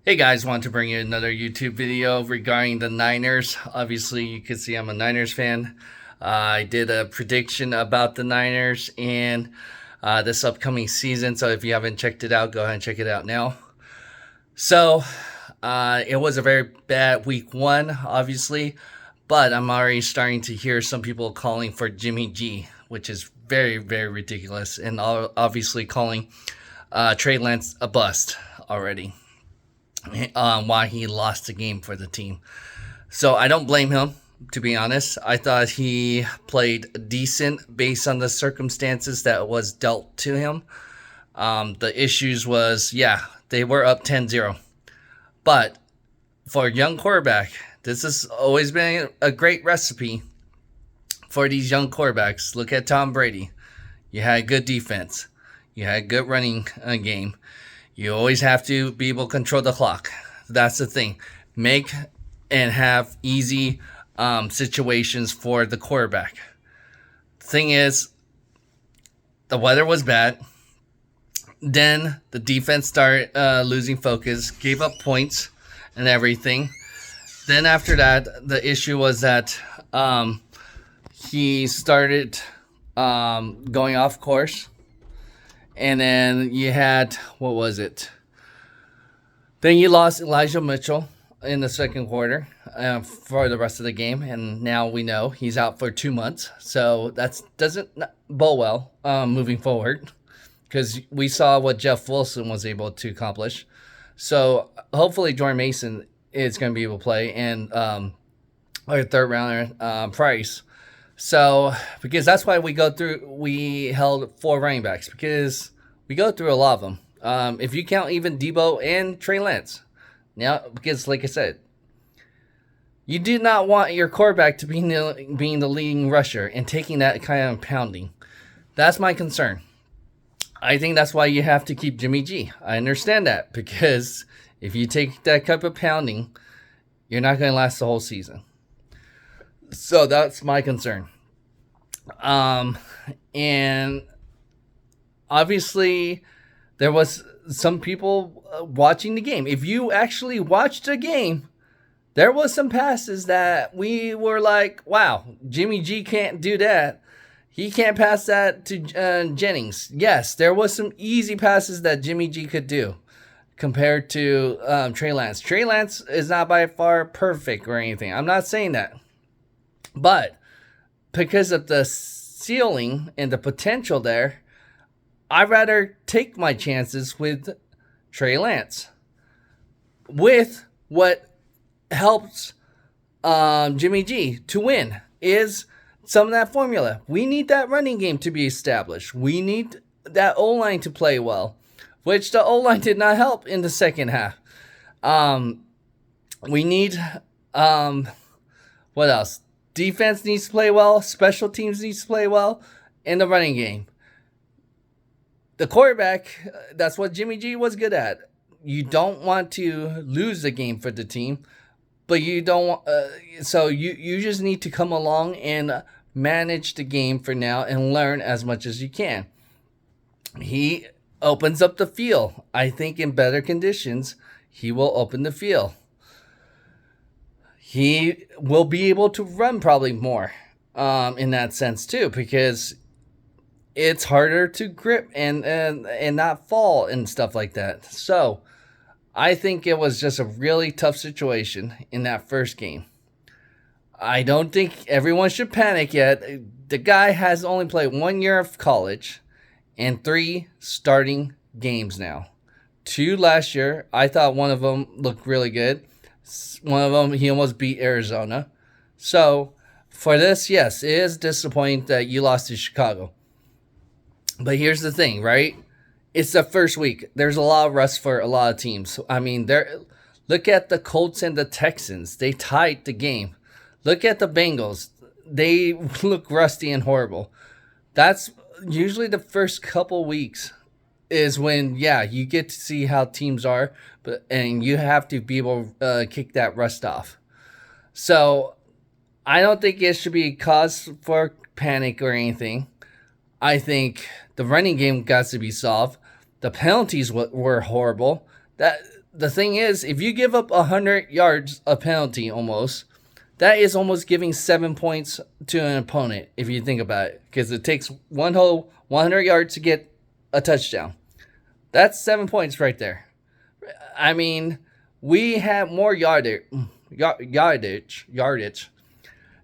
Hey guys, want to bring you another YouTube video regarding the Niners. Obviously, you can see I'm a Niners fan. I did a prediction about the Niners and this upcoming season. So if you haven't checked it out, go ahead and check it out now. So it was a very bad week one, obviously, but I'm already starting to hear some people calling for Jimmy G, which is very, very ridiculous, and obviously calling Trey Lance a bust already. Why he lost the game for the team. So I don't blame him, to be honest. I thought he played decent based on the circumstances that was dealt to him. The issues was, they were up 10-0. But for a young quarterback, this has always been a great recipe for these young quarterbacks. Look at Tom Brady. You had good defense. You had good running game. You always have to be able to control the clock. That's the thing. Make and have easy situations for the quarterback. Thing is, the weather was bad. Then the defense started losing focus, gave up points and everything. Then after that, the issue was that he started going off course. And then you had, what was it? Then you lost Elijah Mitchell in the second quarter for the rest of the game. And now we know he's out for 2 months. So that doesn't bode well moving forward, because we saw what Jeff Wilson was able to accomplish. So hopefully Jordan Mason is going to be able to play, and our third rounder, Price. So, because that's why we held 4 running backs, because we go through a lot of them. If you count even Debo and Trey Lance. Now, because like I said, you do not want your quarterback to be being the leading rusher and taking that kind of pounding. That's my concern. I think that's why you have to keep Jimmy G. I understand that, because if you take that type of pounding, you're not going to last the whole season. So that's my concern. And obviously there was some people watching the game. If you actually watched the game, there was some passes that we were like, wow, Jimmy G can't do that. He can't pass that to Jennings. Yes, there was some easy passes that Jimmy G could do compared to Trey Lance. Trey Lance is not by far perfect or anything. I'm not saying that. But because of the ceiling and the potential there, I'd rather take my chances with Trey Lance. With what helps Jimmy G to win is some of that formula. We need that running game to be established. We need that O-line to play well, which the O-line did not help in the second half. We need, what else? Defense needs to play well. Special teams needs to play well. In the running game. The quarterback, that's what Jimmy G was good at. You don't want to lose the game for the team, but you don't want, so you just need to come along and manage the game for now and learn as much as you can. He opens up the field. I think in better conditions, he will open the field. He will be able to run probably more in that sense too, because it's harder to grip and not fall and stuff like that. So I think it was just a really tough situation in that first game. I don't think everyone should panic yet. The guy has only played 1 year of college and 3 starting games now. 2 last year. I thought one of them looked really good. One of them, he almost beat Arizona. So, for this, yes, it is disappointing that you lost to Chicago. But here's the thing, right? It's the first week. There's a lot of rust for a lot of teams. I mean, look at the Colts and the Texans. They tied the game. Look at the Bengals. They look rusty and horrible. That's usually the first couple weeks is when, you get to see how teams are, and you have to be able to kick that rust off. So I don't think it should be cause for panic or anything. I think the running game got to be solved. The penalties were horrible. the thing is, if you give up 100 yards a penalty almost, that is almost giving 7 points to an opponent, if you think about it. Because it takes one whole 100 yards to get a touchdown. That's 7 points right there. I mean, we have more yardage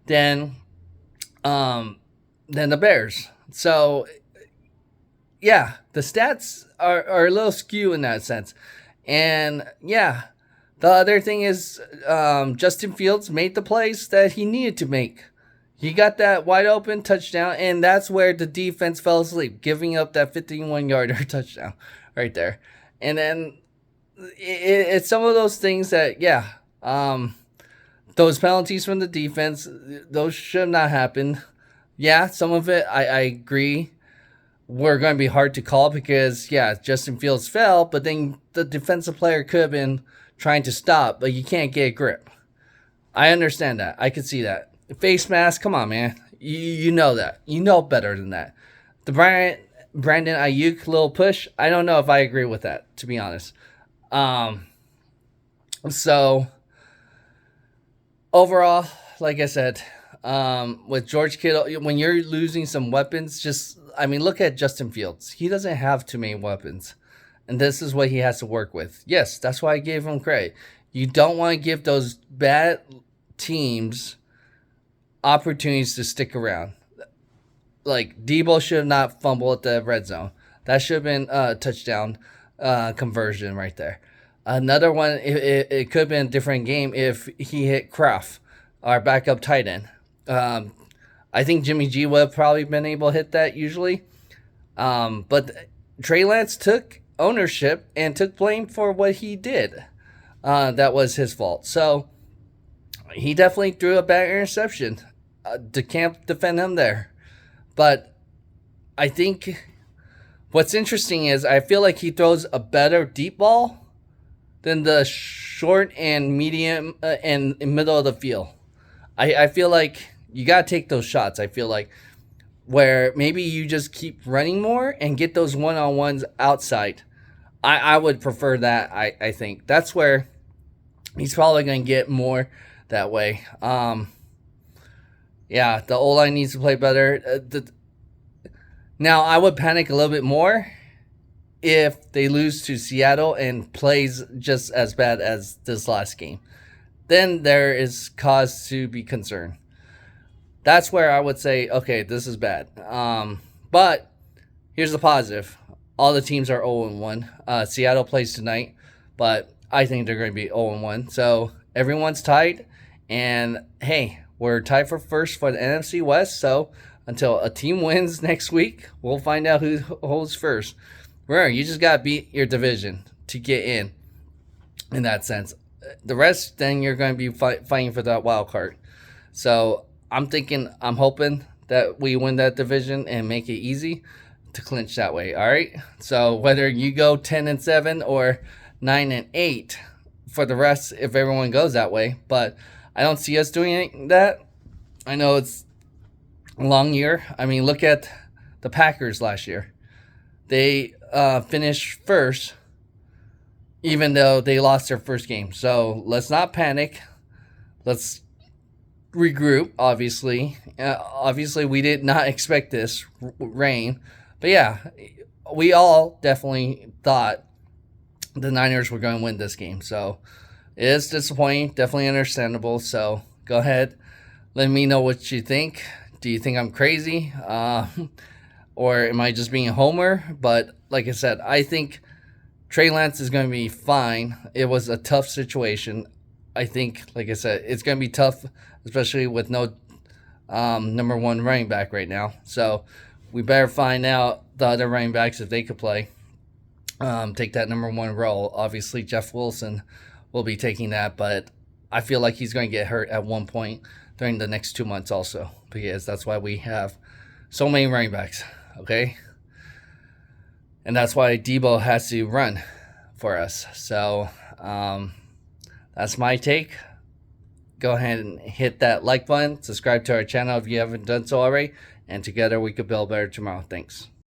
than the Bears. So, yeah, the stats are a little skew in that sense. And, yeah, the other thing is Justin Fields made the plays that he needed to make. He got that wide open touchdown, and that's where the defense fell asleep, giving up that 51-yarder touchdown right there. And then it's some of those things that, those penalties from the defense, those should not happen. Yeah, some of it, I agree, were going to be hard to call because, Justin Fields fell, but then the defensive player could have been trying to stop, but you can't get a grip. I understand that. I could see that. Face mask, come on, man. You know that. You know better than that. The Brandon Ayuk little push, I don't know if I agree with that, to be honest. So, overall, like I said, with George Kittle, when you're losing some weapons, look at Justin Fields. He doesn't have too many weapons. And this is what he has to work with. Yes, that's why I gave him credit. You don't want to give those bad teams opportunities to stick around. Like, Debo should have not fumbled at the red zone. That should have been a touchdown conversion right there. Another one, it could have been a different game if he hit Kraft, our backup tight end. I think Jimmy G would have probably been able to hit that usually. But Trey Lance took ownership and took blame for what he did. That was his fault. So he definitely threw a bad interception. The camp defend him there. But I think what's interesting is I feel like he throws a better deep ball than the short and medium and middle of the field. I feel like you got to take those shots, I feel like, where maybe you just keep running more and get those one-on-ones outside. I would prefer that, I think. That's where he's probably going to get more that way. The O-line needs to play better. Now, I would panic a little bit more if they lose to Seattle and plays just as bad as this last game. Then there is cause to be concerned. That's where I would say, okay, this is bad. But here's the positive. All the teams are 0-1. Seattle plays tonight, but I think they're going to be 0-1. So everyone's tied. And, hey, we're tied for first for the NFC West. So until a team wins next week, we'll find out who holds first. Remember, you just got to beat your division to get in that sense. The rest, then you're going to be fighting for that wild card. So I'm hoping that we win that division and make it easy to clinch that way. All right. So whether you go 10-7 or 9-8 for the rest, if everyone goes that way, but I don't see us doing that. I know it's a long year. I mean, look at the Packers last year. They finished first, even though they lost their first game. So let's not panic. Let's regroup, obviously. Obviously, we did not expect this rain. But yeah, we all definitely thought the Niners were going to win this game. So it is disappointing, definitely understandable. So go ahead, let me know what you think. Do you think I'm crazy? Or am I just being a homer? But like I said, I think Trey Lance is going to be fine. It was a tough situation. I think, like I said, it's going to be tough, especially with no number one running back right now. So we better find out the other running backs if they could play. Take that number one role. Obviously, Jeff Wilson will be taking that, but I feel like he's going to get hurt at one point during the next 2 months also, because that's why we have so many running backs, okay? And that's why Debo has to run for us. So that's my take. Go ahead and hit that like button. Subscribe to our channel if you haven't done so already. And together we could build better tomorrow. Thanks.